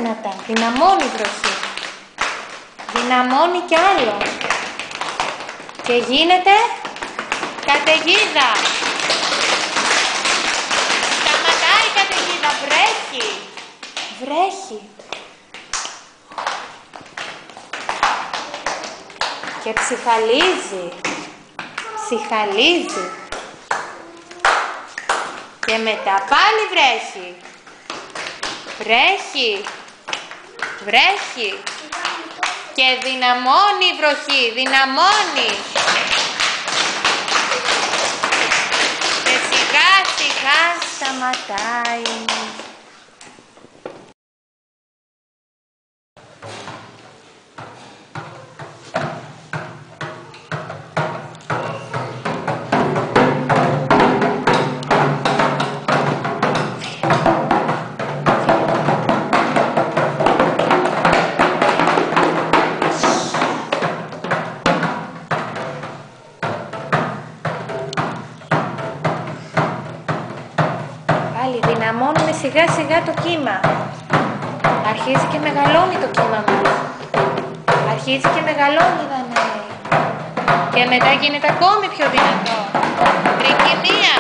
δυνατά. Δυναμώνει η βροχή. Δυναμώνει κι άλλο. Και γίνεται καταιγίδα. Σταματάει η καταιγίδα. Βρέχει. Βρέχει. Και ψιχαλίζει. Ψιχαλίζει. Και μετά πάλι βρέχει. Βρέχει. Βρέχει. Και δυναμώνει η βροχή. Δυναμώνει. Και σιγά σιγά σταματάει. Δυναμώνουμε σιγά σιγά το κύμα. Αρχίζει και μεγαλώνει το κύμα μας. Αρχίζει και μεγαλώνει, Δανάη. Και μετά γίνεται ακόμη πιο δυνατό. Τρικυμία.